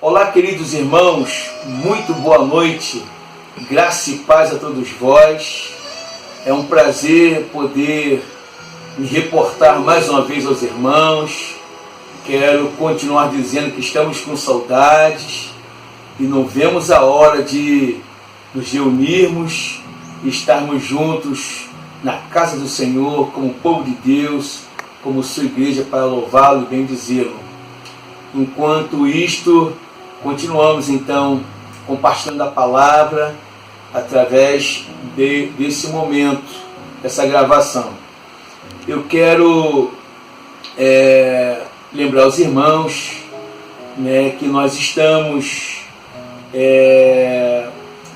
Olá, queridos irmãos, muito boa noite, graça e paz a todos vós. É um prazer poder me reportar mais uma vez aos irmãos. Quero continuar dizendo que estamos com saudades e não vemos a hora de nos reunirmos e estarmos juntos na casa do Senhor, como povo de Deus, como sua igreja, para louvá-lo e bendizê-lo. Enquanto isto, continuamos então compartilhando a palavra através desse momento, dessa gravação. Eu quero lembrar aos irmãos, que nós estamos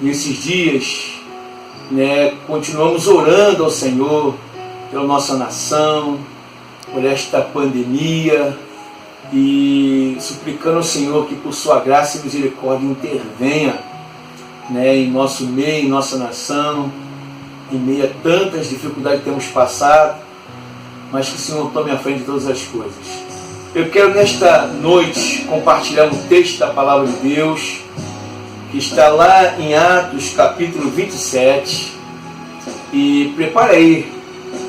nesses dias, continuamos orando ao Senhor pela nossa nação, por esta pandemia, e suplicando ao Senhor que por sua graça e misericórdia intervenha em nosso meio, em nossa nação, em meio a tantas dificuldades que temos passado, mas que o Senhor tome a frente de todas as coisas. Eu quero nesta noite compartilhar um texto da Palavra de Deus, que está lá em Atos capítulo 27, e prepare aí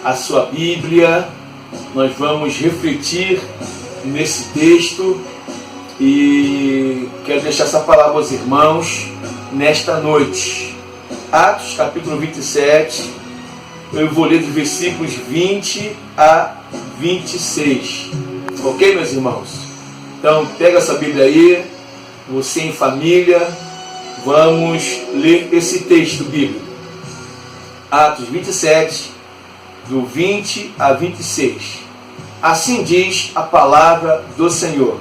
a sua Bíblia. Nós vamos refletir nesse texto e quero deixar essa palavra aos irmãos nesta noite. Atos capítulo 27, eu vou ler dos versículos 20 a 26. Ok, meus irmãos? Então pega essa Bíblia aí, você em família, vamos ler esse texto bíblico. Atos 27, do 20 a 26. Assim diz a palavra do Senhor.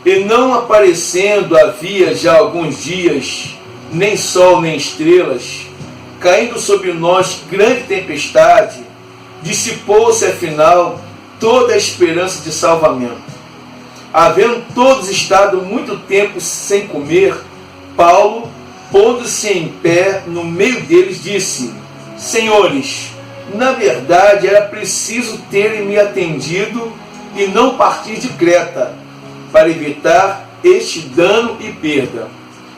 E não aparecendo havia já alguns dias, nem sol nem estrelas, caindo sobre nós grande tempestade, dissipou-se afinal toda a esperança de salvamento. Havendo todos estado muito tempo sem comer, Paulo, pondo-se em pé no meio deles, disse: Senhores, na verdade era preciso terem me atendido e não partir de Creta, para evitar este dano e perda.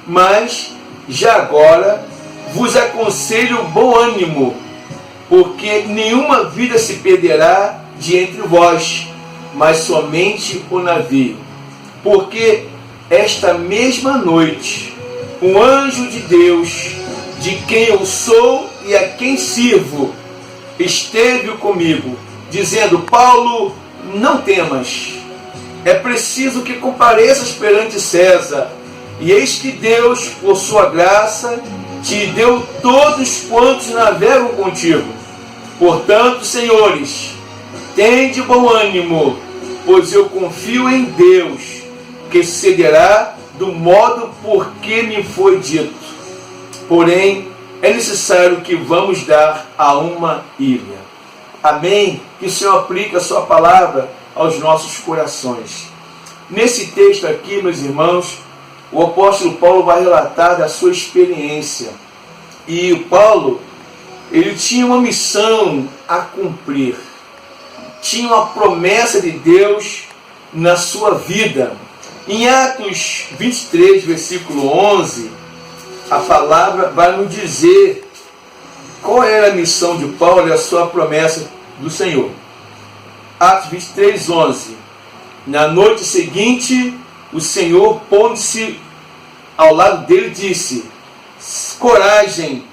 Mas, já agora, vos aconselho bom ânimo, porque nenhuma vida se perderá de entre vós, mas somente o navio. Porque esta mesma noite, um anjo de Deus, de quem eu sou e a quem sirvo, esteve comigo, dizendo: Paulo, não temas, é preciso que compareças perante César, e eis que Deus, por sua graça, te deu todos quantos navegam contigo. Portanto, senhores, tende bom ânimo, pois eu confio em Deus, que sucederá do modo por que me foi dito. Porém, é necessário que vamos dar a uma ilha. Amém? Que o Senhor aplique a sua palavra aos nossos corações. Nesse texto aqui, meus irmãos, o apóstolo Paulo vai relatar da sua experiência. E o Paulo, ele tinha uma missão a cumprir. Tinha uma promessa de Deus na sua vida. Em Atos 23, versículo 11, a palavra vai nos dizer qual era a missão de Paulo e a sua promessa do Senhor. Atos 23, 11. Na noite seguinte, o Senhor, pondo-se ao lado dele, disse: Coragem,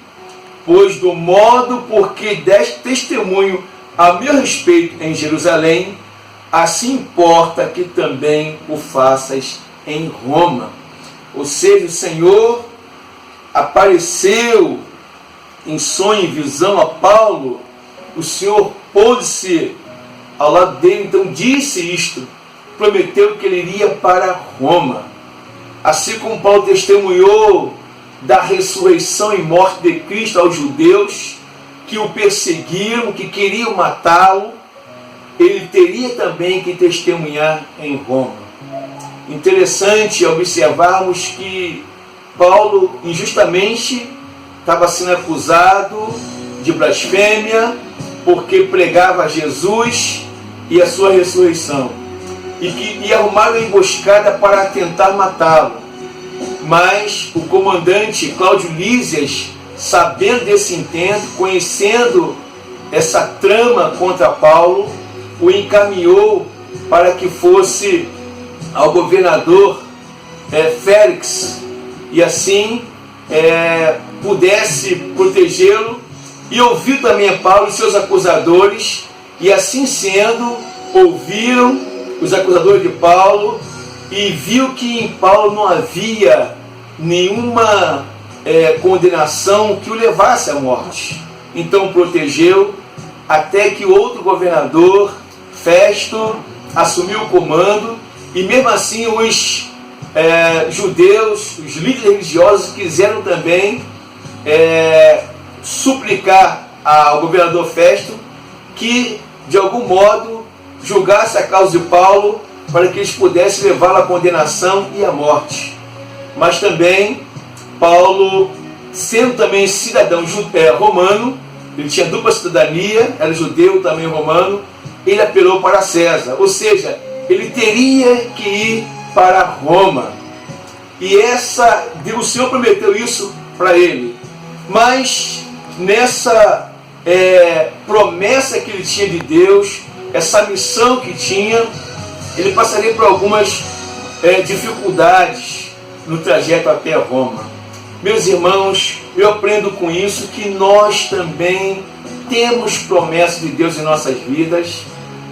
pois do modo porque deste testemunho a meu respeito em Jerusalém, assim importa que também o faças em Roma. Ou seja, o Senhor apareceu em sonho e visão a Paulo, o Senhor pôs-se ao lado dele, então disse isto, prometeu que ele iria para Roma. Assim como Paulo testemunhou da ressurreição e morte de Cristo aos judeus que o perseguiram, que queriam matá-lo, ele teria também que testemunhar em Roma. Interessante observarmos que Paulo injustamente estava sendo acusado de blasfêmia porque pregava Jesus e a sua ressurreição. e arrumaram uma emboscada para tentar matá-lo. Mas o comandante Cláudio Lísias, sabendo desse intento, conhecendo essa trama contra Paulo, o encaminhou para que fosse ao governador Félix, e assim pudesse protegê-lo, e ouviu também a Paulo e seus acusadores, e assim sendo, ouviram os acusadores de Paulo, e viu que em Paulo não havia nenhuma condenação que o levasse à morte. Então protegeu, até que outro governador, Festo, assumiu o comando, e mesmo assim os judeus, os líderes religiosos, quiseram também suplicar ao governador Festo que, de algum modo, julgasse a causa de Paulo, para que eles pudessem levá-lo à condenação e à morte. Mas também, Paulo, sendo também cidadão romano, ele tinha dupla cidadania, era judeu também romano, ele apelou para César, ou seja, ele teria que ir para Roma. E o Senhor prometeu isso para ele. Mas nessa promessa que ele tinha de Deus, essa missão que tinha, ele passaria por algumas dificuldades no trajeto até Roma. Meus irmãos, eu aprendo com isso que nós também temos promessas de Deus em nossas vidas.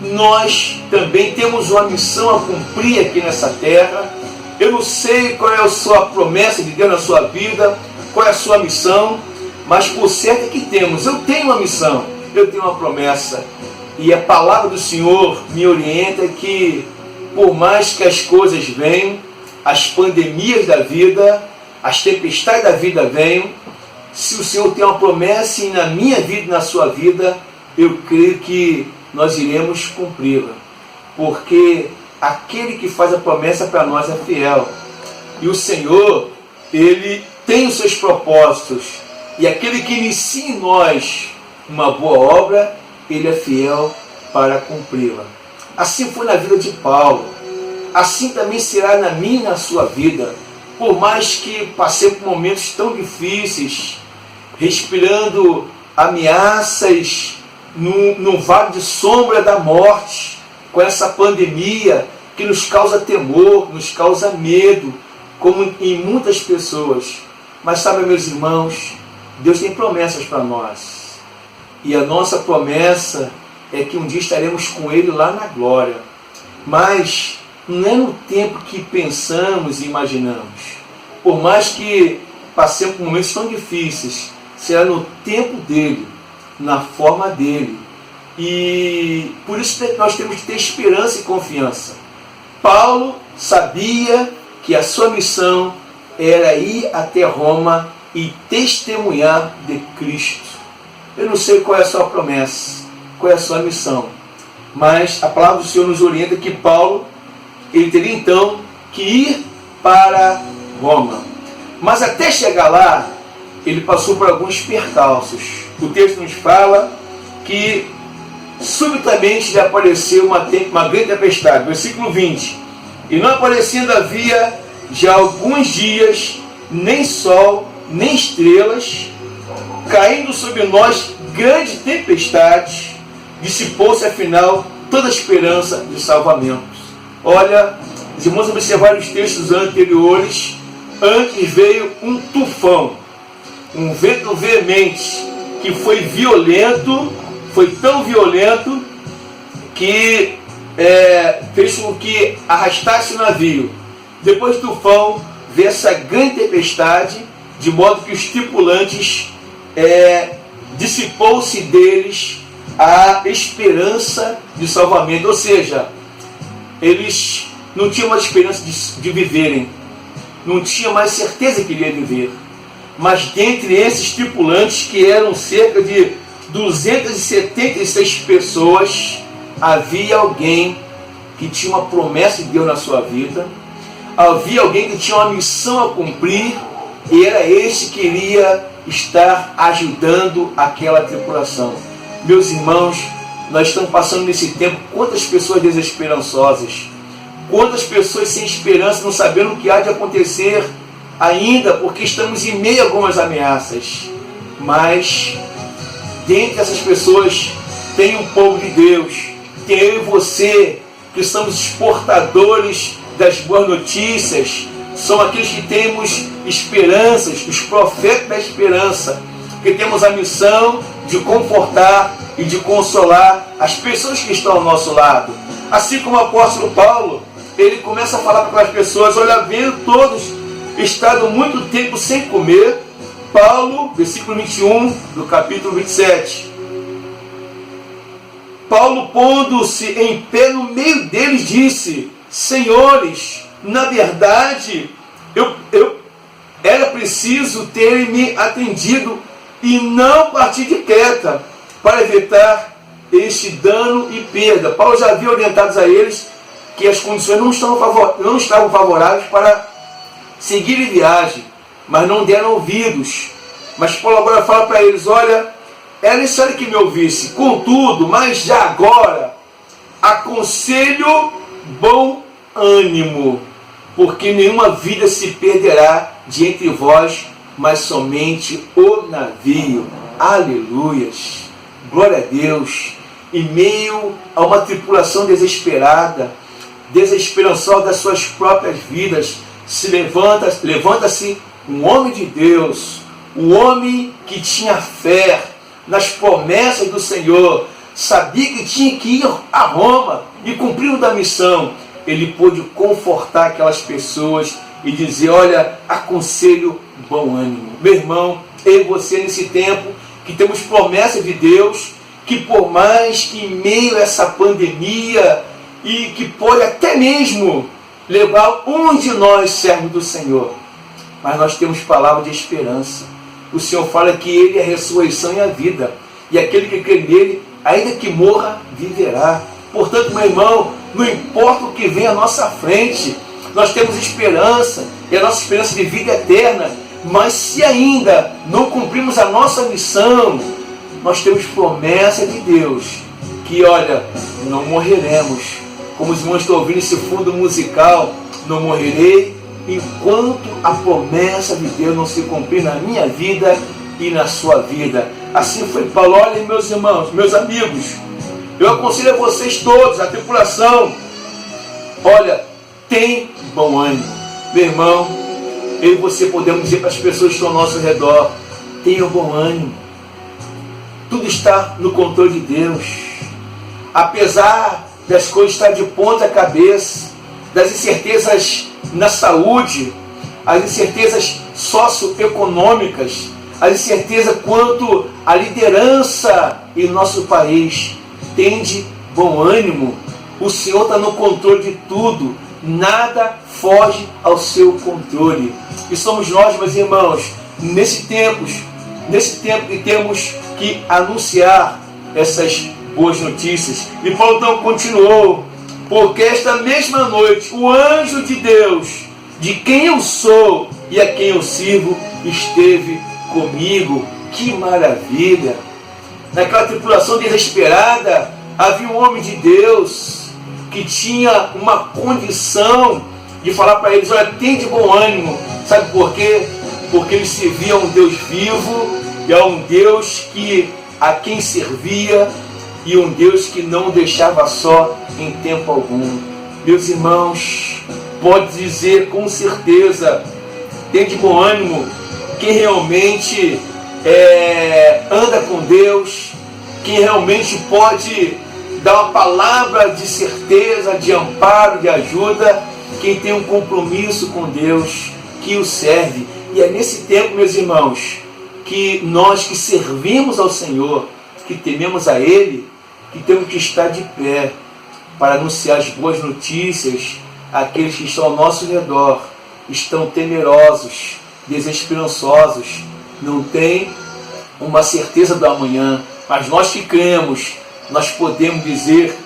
Nós também temos uma missão a cumprir aqui nessa terra. Eu não sei qual é a sua promessa de Deus na sua vida, qual é a sua missão, mas por certo é que temos. Eu tenho uma missão, eu tenho uma promessa. E a palavra do Senhor me orienta que, por mais que as coisas venham, as pandemias da vida, as tempestades da vida venham, se o Senhor tem uma promessa na minha vida e na sua vida, eu creio que nós iremos cumpri-la. Porque aquele que faz a promessa para nós é fiel. E o Senhor, Ele tem os seus propósitos. E aquele que inicia em nós uma boa obra, Ele é fiel para cumpri-la. Assim foi na vida de Paulo. Assim também será na minha e na sua vida. Por mais que passei por momentos tão difíceis, respirando ameaças no vale de sombra da morte, com essa pandemia que nos causa temor, nos causa medo, como em muitas pessoas. Mas sabe, meus irmãos, Deus tem promessas para nós. E a nossa promessa é que um dia estaremos com Ele lá na glória. Mas não é no tempo que pensamos e imaginamos. Por mais que passemos por momentos tão difíceis, será no tempo dEle, na forma dEle. E por isso nós temos que ter esperança e confiança. Paulo sabia que a sua missão era ir até Roma e testemunhar de Cristo. Eu não sei qual é a sua promessa, qual é a sua missão, mas a palavra do Senhor nos orienta que Paulo, ele teria então que ir para Roma. Mas até chegar lá, ele passou por alguns percalços. O texto nos fala que subitamente lhe apareceu uma grande tempestade. Versículo 20. E não aparecendo havia já alguns dias, nem sol, nem estrelas, caindo sobre nós grande tempestade, dissipou-se afinal toda a esperança de salvamento. Olha, os irmãos observaram os textos anteriores. Antes veio um tufão, um vento veemente, que foi violento, foi tão violento que fez com que arrastasse o navio. Depois do tufão veio essa grande tempestade, de modo que os tripulantes dissipou-se deles a esperança de salvamento. Ou seja, eles não tinham mais esperança de viverem, não tinham mais certeza que iria viver. Mas dentre esses tripulantes, que eram cerca de 276 pessoas, havia alguém que tinha uma promessa de Deus na sua vida, havia alguém que tinha uma missão a cumprir, e era este que iria estar ajudando aquela tripulação. Meus irmãos, nós estamos passando nesse tempo quantas pessoas desesperançosas, Quantas pessoas sem esperança, não sabendo o que há de acontecer ainda, porque estamos em meio a algumas ameaças. Mas, dentre essas pessoas, tem um povo de Deus, tem eu e você, que somos exportadores das boas notícias, são aqueles que temos esperanças, os profetas da esperança, que temos a missão de confortar e de consolar as pessoas que estão ao nosso lado. Assim como o apóstolo Paulo, ele começa a falar para as pessoas: olha, vendo todos estado muito tempo sem comer. Paulo, versículo 21 do capítulo 27. Paulo, pondo-se em pé no meio deles, disse: senhores, na verdade, eu era preciso ter me atendido e não partir de Creta para evitar este dano e perda. Paulo já havia orientado a eles que as condições não estavam favoráveis para seguir em viagem, mas não deram ouvidos. Mas Paulo agora fala para eles: olha, é necessário que me ouvisse, contudo, mas já agora aconselho bom ânimo, porque nenhuma vida se perderá de entre vós, mas somente o navio. Aleluias, glória a Deus. Em meio a uma tripulação desesperada, desesperançosa das suas próprias vidas, levanta-se um homem de Deus, um homem que tinha fé nas promessas do Senhor, sabia que tinha que ir a Roma e cumprir da missão. Ele pôde confortar aquelas pessoas e dizer: olha, aconselho bom ânimo. Meu irmão, eu e você nesse tempo que temos promessa de Deus, que por mais que em meio a essa pandemia, e que pode até mesmo levar um de nós servos do Senhor, mas nós temos palavra de esperança. O Senhor fala que Ele é a ressurreição e a vida, e aquele que crê nele, ainda que morra, viverá. Portanto, meu irmão, não importa o que vem à nossa frente, nós temos esperança, e a nossa esperança de vida eterna. Mas se ainda não cumprimos a nossa missão, nós temos promessa de Deus, que olha, não morreremos. Como os irmãos estão ouvindo esse fundo musical: não morrerei enquanto a promessa de Deus não se cumprir na minha vida e na sua vida. Assim foi Paulo. Olhem, meus irmãos, meus amigos, eu aconselho a vocês todos, a tripulação: olha, tem bom ânimo. Meu irmão, eu e você podemos dizer para as pessoas que estão ao nosso redor: tenham bom ânimo. Tudo está no controle de Deus. Apesar das coisas estar de ponta cabeça, das incertezas na saúde, as incertezas socioeconômicas, as incertezas quanto à liderança em nosso país, tende bom ânimo. O Senhor está no controle de tudo, nada foge ao seu controle. E somos nós, meus irmãos, nesse tempo que temos que anunciar essas boas notícias. E Paulo então continuou: porque esta mesma noite o anjo de Deus, de quem eu sou e a quem eu sirvo, esteve comigo. Que maravilha! Naquela tripulação desesperada, havia um homem de Deus que tinha uma condição de falar para eles: olha, tem de bom ânimo. Sabe por quê? Porque ele servia a um Deus vivo, e a um Deus a quem servia, e um Deus que não o deixava só em tempo algum. Meus irmãos, pode dizer com certeza: tem de bom ânimo quem realmente anda com Deus, quem realmente pode dar uma palavra de certeza, de amparo, de ajuda, quem tem um compromisso com Deus, que o serve. E é nesse tempo, meus irmãos, que nós que servimos ao Senhor, que tememos a Ele, que temos que estar de pé para anunciar as boas notícias àqueles que estão ao nosso redor, estão temerosos, desesperançosos, não têm uma certeza do amanhã, mas nós que cremos, nós podemos dizer: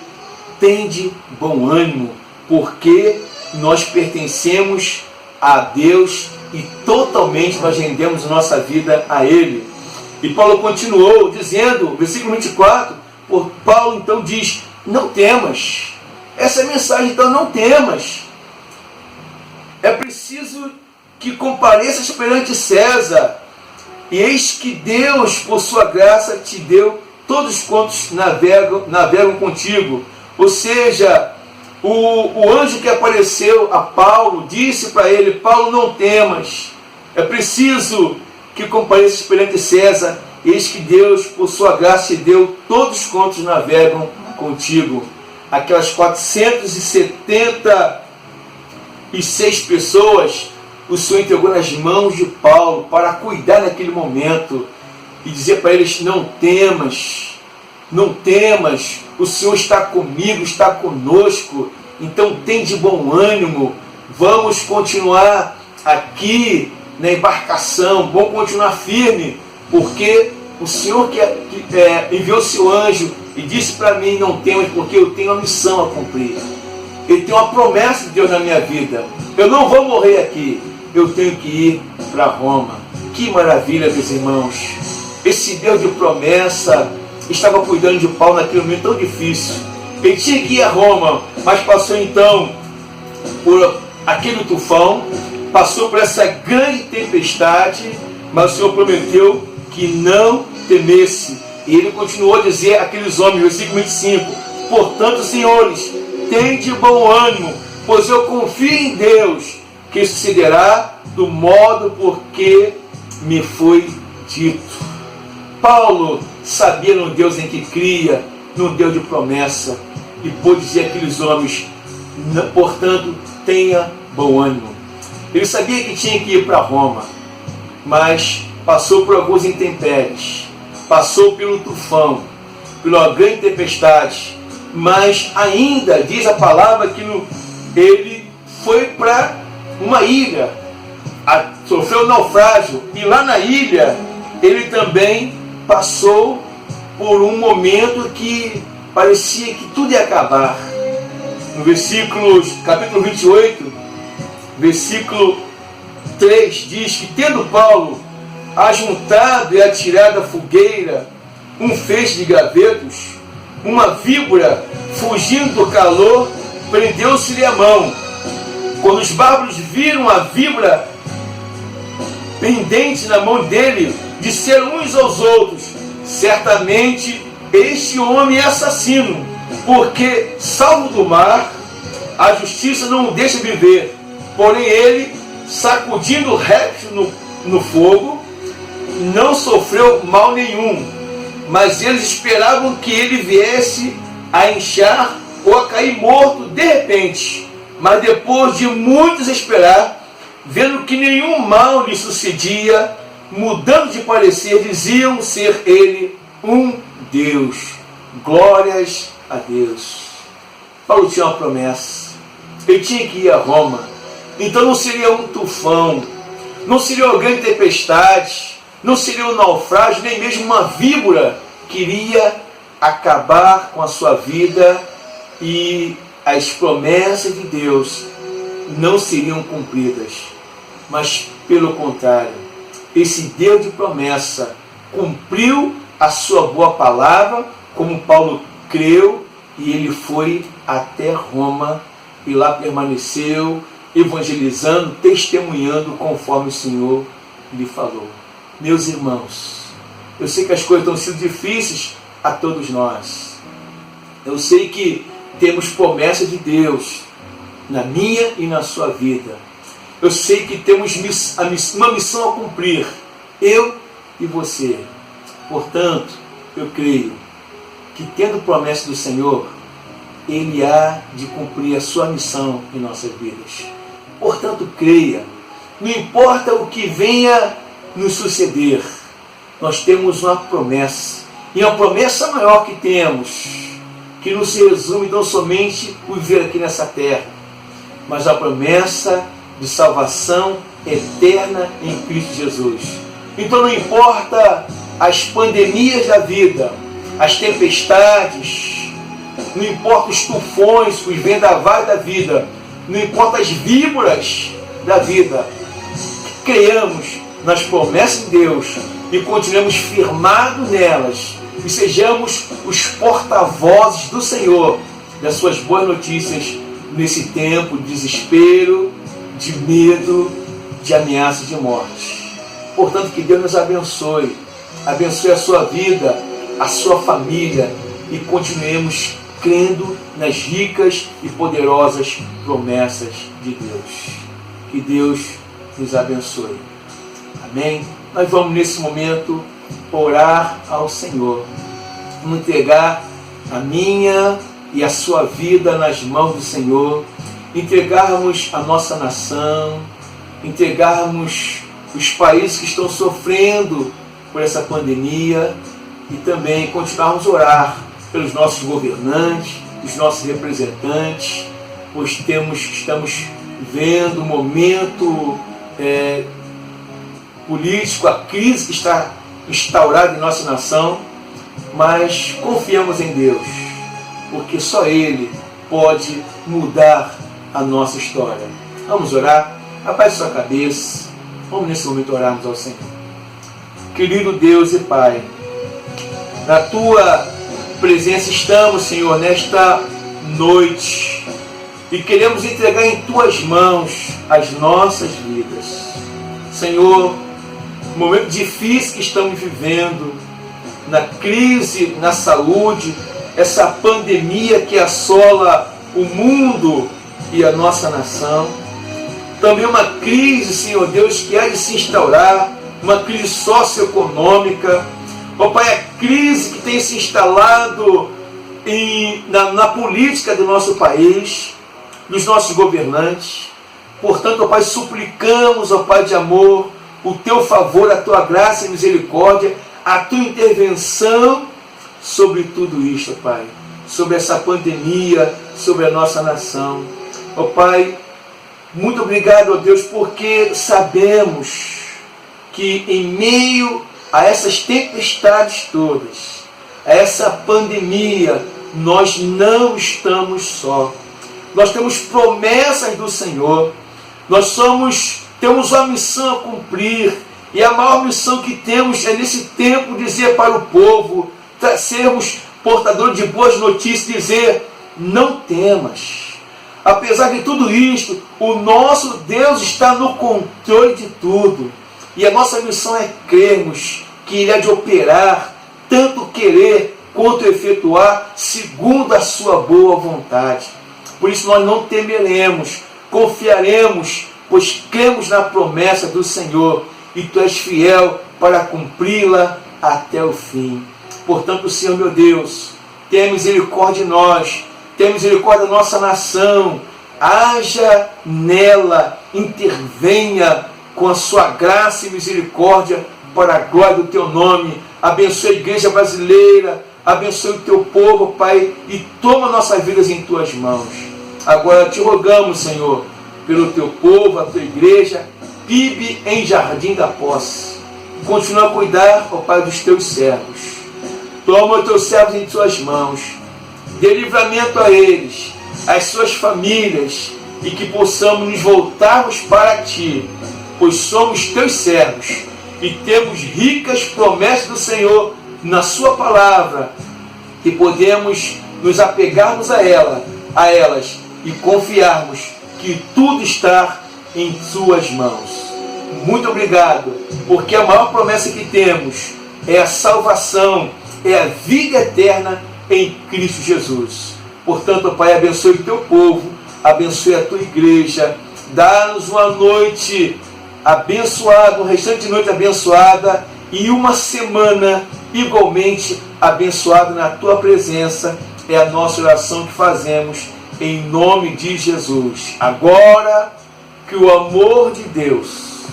tende bom ânimo, porque nós pertencemos a Deus e totalmente nós rendemos nossa vida a Ele. E Paulo continuou dizendo, versículo 24, Paulo então diz: não temas, Essa é a mensagem. Então não temas. É preciso que compareças perante César. E eis que Deus, por sua graça, te deu todos quantos navegam contigo. Ou seja, o anjo que apareceu a Paulo disse para ele: Paulo, não temas. É preciso que compareças perante César. Eis que Deus, por sua graça, te deu todos quantos navegam contigo. Aquelas 476 pessoas, o Senhor entregou nas mãos de Paulo para cuidar naquele momento e dizer para eles: não temas, não temas, o Senhor está comigo, está conosco, então tem de bom ânimo, vamos continuar aqui na embarcação, vamos continuar firme, porque o Senhor enviou seu anjo e disse para mim: não temas, porque eu tenho uma missão a cumprir. Ele tem uma promessa de Deus na minha vida. Eu não vou morrer aqui, eu tenho que ir para Roma. Que maravilha, meus irmãos. Esse Deus de promessa estava cuidando de Paulo naquele momento tão difícil. Ele tinha que ir a Roma, mas passou então por aquele tufão, passou por essa grande tempestade, mas o Senhor prometeu que não temesse. E ele continuou a dizer àqueles homens, versículo 25: portanto, senhores, tende bom ânimo, pois eu confio em Deus, que sucederá do modo porque me foi dito. Paulo sabia no Deus em que cria, no Deus de promessa, e pôde dizer àqueles homens: portanto, tenha bom ânimo. Ele sabia que tinha que ir para Roma, mas passou por alguns intempéries, passou pelo tufão, pela grande tempestade, mas ainda diz a palavra que ele foi para uma ilha, sofreu um naufrágio, e lá na ilha ele também passou por um momento que parecia que tudo ia acabar. No capítulo 28, versículo 3, diz que, tendo Paulo ajuntado e atirado à fogueira um feixe de gravetos, uma víbora, fugindo do calor, prendeu-se-lhe a mão. Quando os bárbaros viram a víbora pendente na mão dele, disseram uns aos outros: certamente este homem é assassino, porque, salvo do mar, a justiça não o deixa viver. Porém ele, sacudindo o réptil no fogo, não sofreu mal nenhum, mas eles esperavam que ele viesse a inchar ou a cair morto de repente. Mas depois de muitos esperar, vendo que nenhum mal lhe sucedia, mudando de parecer, diziam ser ele um Deus. Glórias a Deus. Paulo tinha uma promessa. Ele tinha que ir a Roma. Então não seria um tufão, não seria uma grande tempestade, não seria um naufrágio, nem mesmo uma víbora que iria acabar com a sua vida, e as promessas de Deus não seriam cumpridas. Mas, pelo contrário, esse Deus de promessa cumpriu a sua boa palavra, como Paulo creu, e ele foi até Roma e lá permaneceu, evangelizando, testemunhando conforme o Senhor lhe falou. Meus irmãos, eu sei que as coisas estão sendo difíceis a todos nós. Eu sei que temos promessa de Deus na minha e na sua vida. Eu sei que temos uma missão a cumprir, eu e você. Portanto, eu creio que, tendo promessa do Senhor, Ele há de cumprir a sua missão em nossas vidas. Portanto, creia. Não importa o que venha nos suceder, nós temos uma promessa. E a promessa maior que temos, que não se resume tão somente o viver aqui nessa terra, mas a promessa de salvação eterna em Cristo Jesus. Então não importa as pandemias da vida, as tempestades, não importa os tufões, os vendavais da vida, não importa as víboras da vida, creiamos nas promessas de Deus e continuemos firmados nelas, e sejamos os porta-vozes do Senhor, das suas boas notícias nesse tempo de desespero, de medo, de ameaça de morte. Portanto, que Deus nos abençoe a sua vida, a sua família, e continuemos crendo nas ricas e poderosas promessas de Deus. Que Deus nos abençoe. Amém? Nós vamos nesse momento orar ao Senhor. Vamos entregar a minha e a sua vida nas mãos do Senhor. Entregarmos a nossa nação, entregarmos os países que estão sofrendo por essa pandemia e também continuarmos a orar pelos nossos governantes, os nossos representantes, pois estamos vendo um momento político, a crise que está instaurada em nossa nação, mas confiamos em Deus, porque só Ele pode mudar a nossa história. Vamos orar? Abaixe sua cabeça, vamos nesse momento orarmos ao Senhor. Querido Deus e Pai, na Tua presença estamos, Senhor, nesta noite, e queremos entregar em Tuas mãos as nossas vidas. Senhor, no momento difícil que estamos vivendo, na crise, na saúde, essa pandemia que assola o mundo e a nossa nação, também uma crise, Senhor Deus, que há de se instaurar, uma crise socioeconômica, ó Pai, a crise que tem se instalado na política do nosso país, dos nossos governantes. Portanto, ó Pai, suplicamos, ó Pai de amor, o Teu favor, a Tua graça e misericórdia, a Tua intervenção sobre tudo isto, ó Pai, sobre essa pandemia, sobre a nossa nação. Ó Pai, muito obrigado, ó Deus, porque sabemos que em meio a essas tempestades todas, a essa pandemia, nós não estamos só. Nós temos promessas do Senhor, temos uma missão a cumprir, e a maior missão que temos é nesse tempo dizer para o povo, sermos portadores de boas notícias, dizer: não temas. Apesar de tudo isto, o nosso Deus está no controle de tudo. E a nossa missão é crermos que Ele há de operar, tanto querer quanto efetuar, segundo a sua boa vontade. Por isso nós não temeremos, confiaremos, pois cremos na promessa do Senhor, e Tu és fiel para cumpri-la até o fim. Portanto, Senhor meu Deus, tenha misericórdia de nós, tenha misericórdia da nossa nação, haja nela, intervenha com a Sua graça e misericórdia para a glória do Teu nome. Abençoe a igreja brasileira, abençoe o Teu povo, Pai, e toma nossas vidas em Tuas mãos. Agora te rogamos, Senhor, pelo Teu povo, a Tua igreja, PIB em Jardim da Posse. Continua a cuidar, ó Pai, dos Teus servos. Toma os Teus servos em Tuas mãos. Dê livramento a eles, às suas famílias, e que possamos nos voltarmos para Ti, pois somos Teus servos e temos ricas promessas do Senhor na Sua palavra, e podemos nos apegarmos a elas e confiarmos que tudo está em Suas mãos. Muito obrigado, porque a maior promessa que temos é a salvação, é a vida eterna em Cristo Jesus. Portanto, Pai, abençoe o Teu povo, abençoe a Tua igreja, dá-nos uma noite abençoada, um restante de noite abençoada, e uma semana igualmente abençoada na Tua presença. É a nossa oração que fazemos em nome de Jesus. Agora, que o amor de Deus,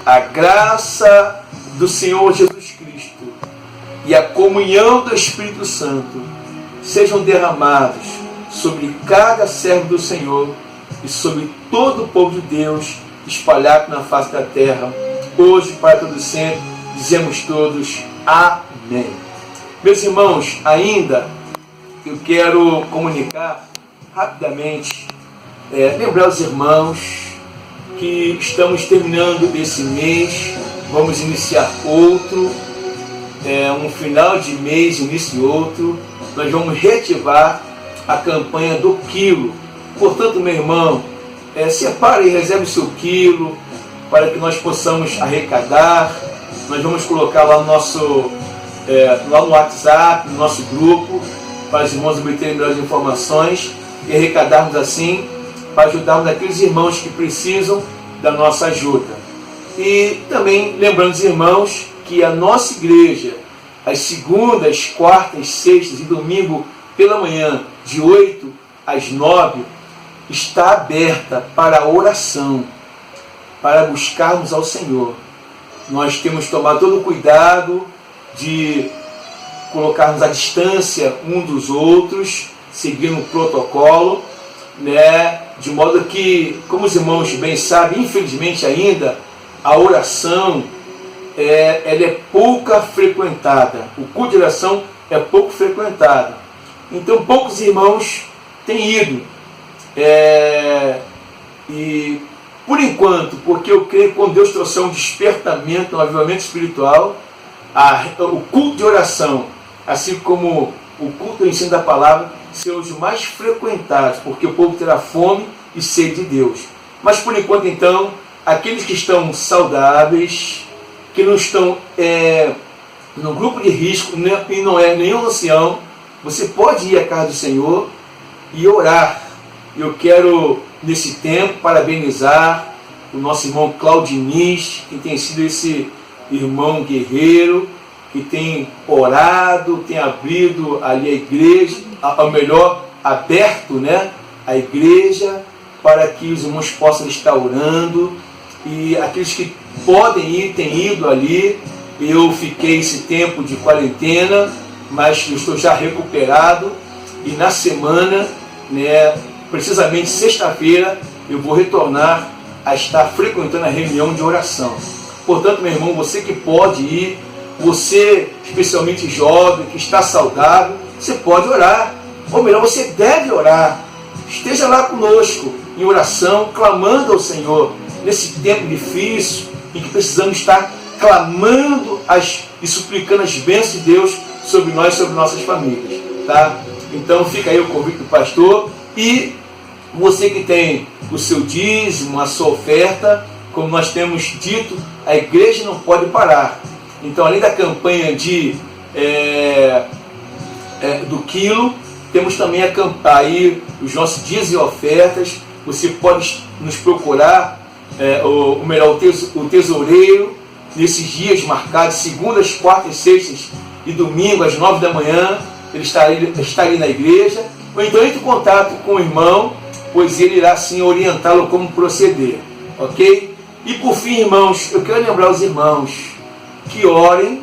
a graça do Senhor Jesus Cristo e a comunhão do Espírito Santo sejam derramados sobre cada servo do Senhor e sobre todo o povo de Deus espalhado na face da terra, hoje e para todo sempre. Dizemos todos amém. Meus irmãos, ainda eu quero comunicar rapidamente, lembrar os irmãos que estamos terminando esse mês, vamos iniciar outro, um final de mês, início de outro. Nós vamos reativar a campanha do quilo. Portanto, meu irmão, separe e reserve o seu quilo para que nós possamos arrecadar. Nós vamos colocar lá no nosso lá no WhatsApp, no nosso grupo, para os irmãos obterem melhores informações e arrecadarmos assim para ajudarmos aqueles irmãos que precisam da nossa ajuda. E também lembrando os irmãos que a nossa igreja, às segundas, quartas, sextas e domingo pela manhã, de 8 às 9, está aberta para a oração, para buscarmos ao Senhor. Nós temos tomado todo o cuidado de colocarmos a distância um dos outros, seguindo o protocolo, né? De modo que, como os irmãos bem sabem, infelizmente ainda, a oração ela é pouca frequentada. O culto de oração é pouco frequentado. Então poucos irmãos têm ido. E por enquanto, porque eu creio que quando Deus trouxer um despertamento, um avivamento espiritual, o culto de oração, assim como o culto do ensino da palavra, serão os mais frequentados, porque o povo terá fome e sede de Deus. Mas por enquanto, então, aqueles que estão saudáveis, que não estão no grupo de risco, e não é nenhum ancião, você pode ir à casa do Senhor e orar. Eu quero, nesse tempo, parabenizar o nosso irmão Claudiniz, que tem sido esse irmão guerreiro, que tem orado, tem abrido ali a igreja, ao melhor, aberto, né, a igreja, para que os irmãos possam estar orando. E aqueles que podem ir, têm ido ali. Eu fiquei esse tempo de quarentena, mas eu estou já recuperado. E na semana, né, precisamente sexta-feira, eu vou retornar a estar frequentando a reunião de oração. Portanto, meu irmão, você que pode ir, você, especialmente jovem, que está saudável, você pode orar. Ou melhor, você deve orar. Esteja lá conosco, em oração, clamando ao Senhor, nesse tempo difícil, em que precisamos estar clamando e suplicando as bênçãos de Deus sobre nós, sobre nossas famílias. Tá? Então fica aí o convite do pastor. E você que tem o seu dízimo, a sua oferta, como nós temos dito, a igreja não pode parar. Então, além da campanha do quilo, temos também aí os nossos dízimos e ofertas. Você pode nos procurar, o tesoureiro, nesses dias marcados, segundas, quartas, sextas e domingo, às 9 da manhã, ele está ali na igreja. Ou então entre em contato com o irmão, pois ele irá sim orientá-lo como proceder. Ok? E por fim, irmãos, eu quero lembrar os irmãos que orem.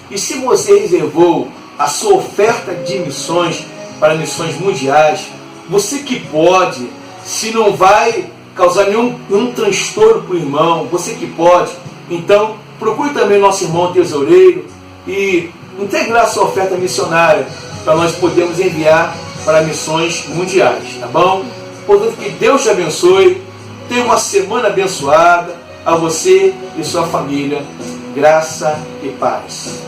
E se você reservou a sua oferta de missões para missões mundiais, você que pode, se não vai causar nenhum transtorno para o irmão, você que pode, então procure também o nosso irmão tesoureiro e integre a sua oferta missionária para nós podermos enviar para missões mundiais, tá bom? Portanto, que Deus te abençoe, tenha uma semana abençoada a você e sua família, graça e paz.